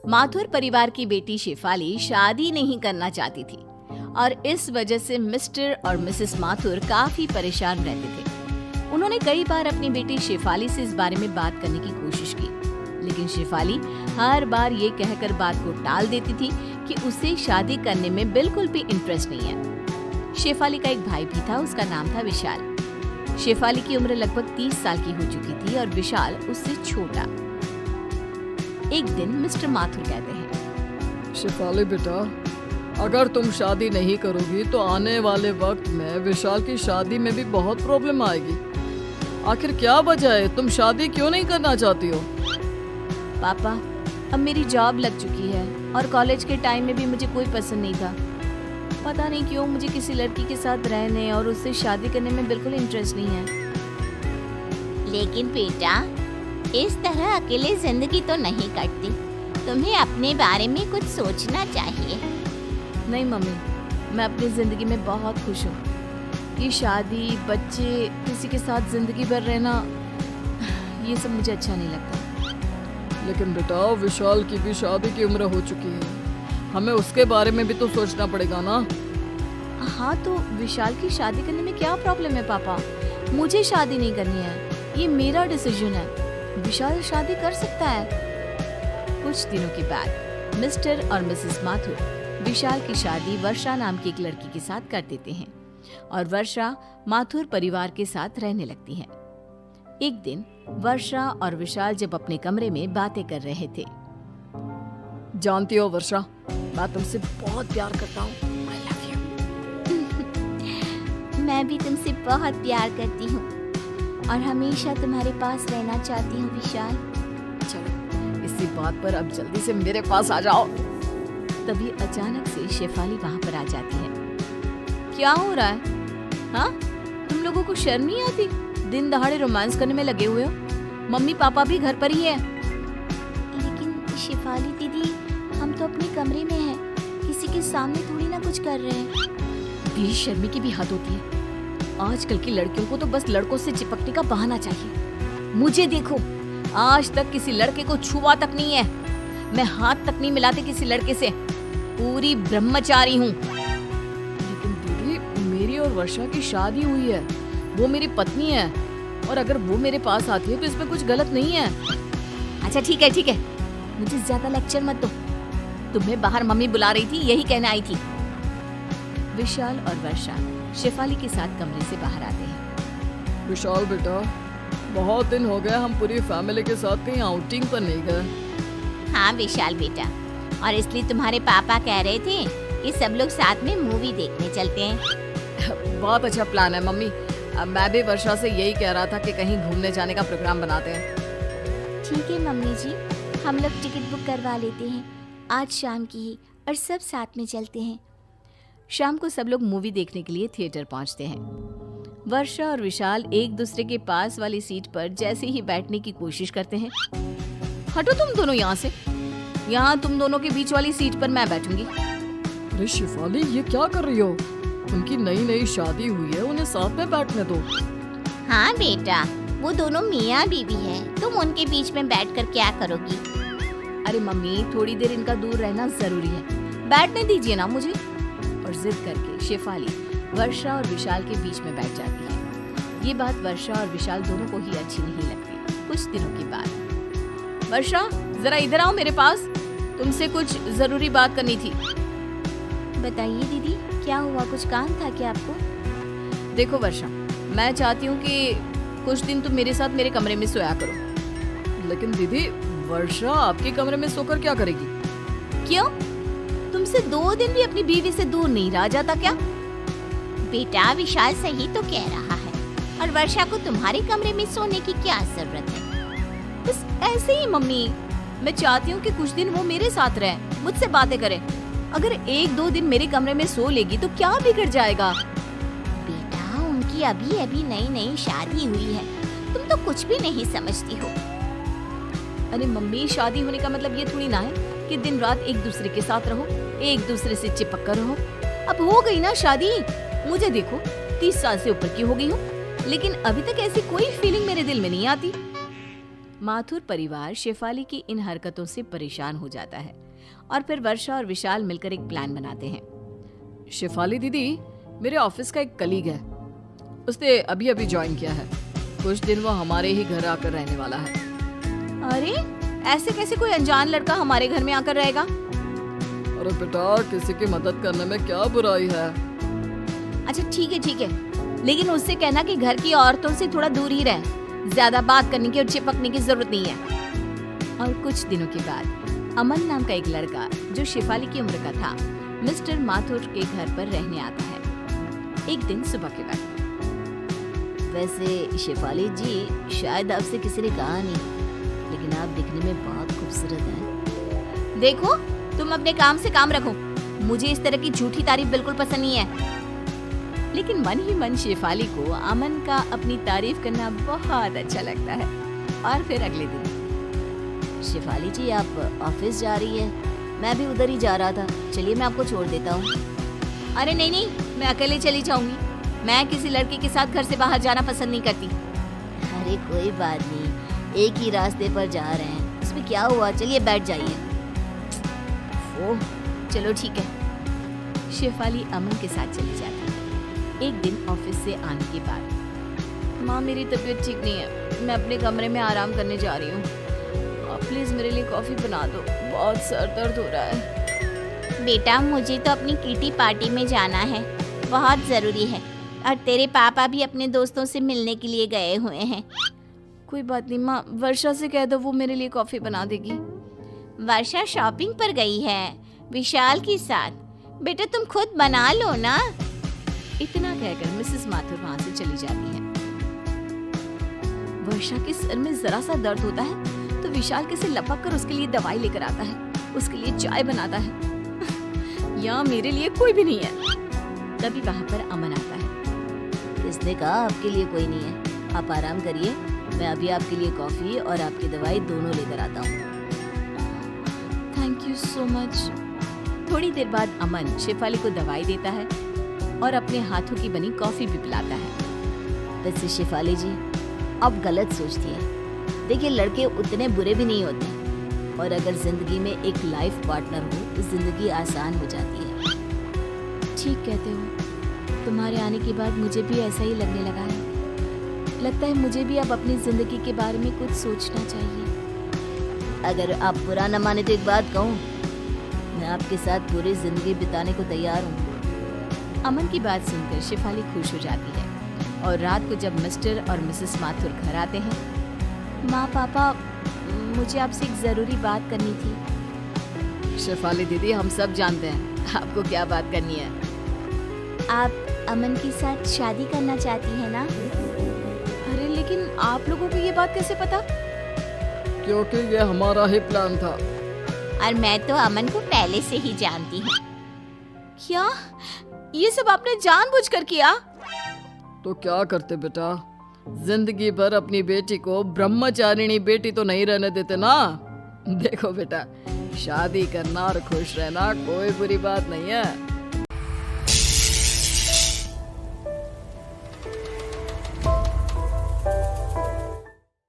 माथुर परिवार की बेटी शेफाली शादी नहीं करना चाहती थी और इस वजह से मिस्टर और मिसेस माथुर काफी परेशान रहते थे। उन्होंने कई बार अपनी बेटी शेफाली से इस बारे में बात करने की कोशिश की, लेकिन शेफाली हर बार ये कहकर बात को टाल देती थी कि उसे शादी करने में बिल्कुल भी इंटरेस्ट नहीं है। शेफाली का एक भाई भी था, उसका नाम था विशाल। शेफाली की उम्र लगभग 30 साल की हो चुकी थी और विशाल उससे छोटा। एक दिन मिस्टर माथुर कहते हैं, शेफाली बेटा, अगर तुम शादी नहीं करोगी तो आने वाले वक्त में विशाल की शादी में भी बहुत प्रॉब्लम आएगी। आखिर क्या वजह है, तुम शादी क्यों नहीं करना चाहती हो? पापा, अब मेरी जॉब लग चुकी है और कॉलेज के टाइम में भी मुझे कोई पसंद नहीं था। पता नहीं क्यों मुझे किसी लड़की के साथ रहने और उससे शादी करने में बिल्कुल इंटरेस्ट नहीं है। लेकिन बेटा, इस तरह अकेले जिंदगी तो नहीं कटती। तुम्हें अपने बारे में कुछ सोचना चाहिए। नहीं मम्मी, मैं अपनी जिंदगी में बहुत खुश हूँ। ये शादी, बच्चे, किसी के साथ जिंदगी भर रहना, ये सब मुझे अच्छा नहीं लगता। लेकिन बेटा, विशाल की भी शादी की उम्र हो चुकी है, हमें उसके बारे में भी तो सोचना पड़ेगा ना। हाँ, तो विशाल की शादी करने में क्या प्रॉब्लम है पापा? मुझे शादी नहीं करनी है, ये मेरा डिसीजन है। विशाल शादी कर सकता है। कुछ दिनों के बाद मिस्टर और मिसेस माथुर विशाल की शादी वर्षा नाम की एक लड़की के साथ कर देते हैं और वर्षा माथुर परिवार के साथ रहने लगती है। एक दिन वर्षा और विशाल जब अपने कमरे में बातें कर रहे थे। जानती हो वर्षा, मैं तुमसे बहुत प्यार करता हूँ। I love you. मैं भी तुमसे बहुत प्यार करती हूँ और हमेशा तुम्हारे पास रहना चाहती हूँ विशाल। चलो, इसी बात पर अब जल्दी से मेरे पास आ जाओ। तभी अचानक से शेफाली वहाँ पर आ जाती है। क्या हो रहा है? हाँ, तुम लोगों को शर्म नहीं आती? दिन दहाड़े रोमांस करने में लगे हुए हो। मम्मी पापा भी घर पर ही है। लेकिन शेफाली दीदी, हम तो अपने कमरे में हैं, किसी के सामने थोड़ी ना कुछ कर रहे हैं। बेशर्मी की भी हद होती है। आजकल की लड़कियों को तो बस लड़कों से चिपकने का बहाना चाहिए। मुझे देखो, आज तक किसी लड़के को छुआ तक नहीं है। मैं हाथ तक नहीं मिलाती किसी लड़के से। पूरी ब्रह्मचारी हूँ। लेकिन दीदी, मेरी और वर्षा की शादी हुई है, वो मेरी पत्नी है, और अगर वो मेरे पास आती है तो इसमें कुछ गलत नहीं है। अच्छा ठीक है ठीक है, मुझे ज्यादा लेक्चर मत दो। तुम्हें बाहर मम्मी बुला रही थी, यही कहने आई थी। विशाल और वर्षा शेफाली के साथ कमरे से बाहर आते हैं। विशाल बेटा, बहुत दिन हो गए हम पूरी फैमिली के साथ कहीं आउटिंग पर नहीं गए। हाँ विशाल बेटा, और इसलिए तुम्हारे पापा कह रहे थे कि सब लोग साथ में मूवी देखने चलते हैं। बहुत अच्छा प्लान है मम्मी। मैं भी वर्षा से यही कह रहा था कि कहीं घूमने जाने का प्रोग्राम बनाते हैं। ठीक है मम्मी जी, हम लोग टिकट बुक करवा लेते हैं आज शाम की ही, और सब साथ में चलते हैं। शाम को सब लोग मूवी देखने के लिए थिएटर पहुंचते हैं। वर्षा और विशाल एक दूसरे के पास वाली सीट पर जैसे ही बैठने की कोशिश करते हैं। हटो तुम दोनों यहाँ से, यहाँ तुम दोनों के बीच वाली सीट पर मैं बैठूंगी। अरे शेफाली, ये क्या कर रही हो? उनकी नई नई शादी हुई है, उन्हें साथ में बैठने दो। हाँ बेटा, वो दोनों मियाँ बीवी है, तुम उनके बीच में बैठकर क्या करोगी? अरे मम्मी, थोड़ी देर इनका दूर रहना जरूरी है, बैठने दीजिए ना मुझे। और जिद करके शेफाली वर्षा और विशाल के बीच में बैठ जाती है। ये बात वर्षा और विशाल दोनों को ही अच्छी नहीं लगती। कुछ दिनों के बाद, वर्षा जरा इधर आओ मेरे पास, तुमसे कुछ जरूरी बात करनी थी। बताइए दीदी, क्या हुआ? कुछ काम था क्या आपको? देखो वर्षा, मैं चाहती हूँ कि कुछ दिन तुम मेरे साथ मेरे कमरे में सोया करो। लेकिन दीदी, वर्षा आपके कमरे में सोकर क्या करेगी? क्यों? तुमसे 2 दिन भी अपनी बीवी से दूर नहीं रहा जाता क्या? बेटा, विशाल सही तो कह रहा है, और वर्षा को तुम्हारे कमरे में सोने की क्या जरूरत है? बस ऐसे ही मम्मी, मैं चाहती हूँ कि कुछ दिन वो मेरे साथ रहे, मुझसे बातें करे। अगर 1-2 दिन मेरे कमरे में सो लेगी तो क्या बिगड़ जाएगा? बेटा, उनकी अभी अभी नई नई शादी हुई है, तुम तो कुछ भी नहीं समझती हो। अरे मम्मी, शादी होने का मतलब ये थोड़ी ना है कि दिन रात एक दूसरे के साथ रहो, एक दूसरे से चिपक कर रहो। अब हो गई ना शादी। मुझे देखो, 30 साल से ऊपर की हो गई हूँ, लेकिन अभी तक ऐसी कोई फीलिंग मेरे दिल में नहीं आती। माथुर परिवार शेफाली की इन हरकतों से परेशान हो जाता है और फिर वर्षा और विशाल मिलकर एक प्लान बनाते हैं। शेफाली दीदी, मेरे ऑफिस का एक कलीग है, उसने अभी अभी ज्वाइन किया है। कुछ दिन वो हमारे ही घर आकर रहने वाला है। अरे ऐसे कैसे कोई अनजान लड़का हमारे घर में आकर रहेगा? अरे बेटा, किसी की मदद करने में क्या बुराई है। अच्छा ठीक है, लेकिन उससे कहना कि घर की औरतों से थोड़ा दूर ही रहे, ज्यादा बात करने की और चिपकने की जरूरत नहीं है। और कुछ दिनों के बाद अमन नाम का एक लड़का जो शेफाली की उम्र का था मिस्टर माथुर के घर पर रहने आता है। एक दिन सुबह के वक्त। वैसे शेफाली जी, शायद आपसे किसी ने कहा नहीं, लेकिन आप दिखने में बहुत खूबसूरत हैं। देखो, तुम अपने काम से काम रखो, मुझे इस तरह की झूठी तारीफ बिल्कुल पसंद नहीं है। लेकिन मन ही मन शेफाली को अमन का अपनी तारीफ करना बहुत अच्छा लगता है। और फिर अगले दिन, शेफाली जी, आप ऑफिस जा रही है? मैं भी उधर ही जा रहा था, चलिए मैं आपको छोड़ देता हूँ। अरे नहीं, मैं अकेले चली जाऊंगी। मैं किसी लड़के के साथ घर से बाहर जाना पसंद नहीं करती। अरे कोई बात नहीं, एक ही रास्ते पर जा रहे हैं, इसमें क्या हुआ, चलिए बैठ जाइए। ओह, चलो ठीक है। शेफाली अमन के साथ चली जाती है। एक दिन ऑफिस से आने के बाद, माँ मेरी तबीयत ठीक नहीं है, मैं अपने कमरे में आराम करने जा रही हूँ। आप प्लीज मेरे लिए कॉफी बना दो, बहुत सर दर्द हो रहा है। बेटा, मुझे तो अपनी किटी पार्टी में जाना है, बहुत जरूरी है, और तेरे पापा भी अपने दोस्तों से मिलने के लिए गए हुए हैं। कोई बात नहीं माँ, वर्षा से कह दो, वो मेरे लिए कॉफी बना देगी। वर्षा शॉपिंग पर गई है विशाल के साथ, बेटा तुम खुद बना लो ना। इतना कहकर मिसेस माथुर वहां से चली जाती है। वर्षा के सर में जरा सा दर्द होता है तो विशाल कैसे लपक कर उसके लिए दवाई लेकर आता है, उसके लिए चाय बनाता है। यहाँ मेरे लिए कोई भी नहीं है। तभी वहां पर अमन आता है। किसने कहा आपके लिए कोई नहीं है? आप आराम करिए, मैं अभी आपके लिए कॉफी और आपकी दवाई दोनों लेकर आता हूँ। Thank you so much. थोड़ी देर बाद अमन शेफाली को दवाई देता है और अपने हाथों की बनी कॉफी भी पिलाता है। वैसे शेफाली जी, आप गलत सोचती हैं। देखिए, लड़के उतने बुरे भी नहीं होते, और अगर जिंदगी में एक लाइफ पार्टनर हो तो जिंदगी आसान हो जाती है। ठीक कहते हो, तुम्हारे आने के बाद मुझे भी ऐसा ही लगने लगा है। लगता है मुझे भी अब अपनी जिंदगी के बारे में कुछ सोचना चाहिए। अगर आप बुरा न माने तो एक बात कहूँ, मैं आपके साथ पूरी जिंदगी बिताने को तैयार हूँ। अमन की बात सुनकर शेफाली खुश हो जाती है और रात को जब मिस्टर और मिसेस माथुर घर आते हैं, माँ पापा, मुझे आपसे एक जरूरी बात करनी थी। शेफाली दीदी, हम सब जानते हैं आपको क्या बात करनी है। आप अमन के साथ शादी करना चाहती हैं ना? अरे लेकिन आप लोगों को ये बात कैसे पता? क्योंकि ये हमारा ही प्लान था। और मैं तो अमन को पहले से ही जानती हूँ। क्या ये सब आपने जानबूझकर किया? तो क्या करते बेटा, जिंदगी भर अपनी बेटी को ब्रह्मचारिणी बेटी तो नहीं रहने देते ना। देखो बेटा, शादी करना और खुश रहना कोई बुरी बात नहीं है।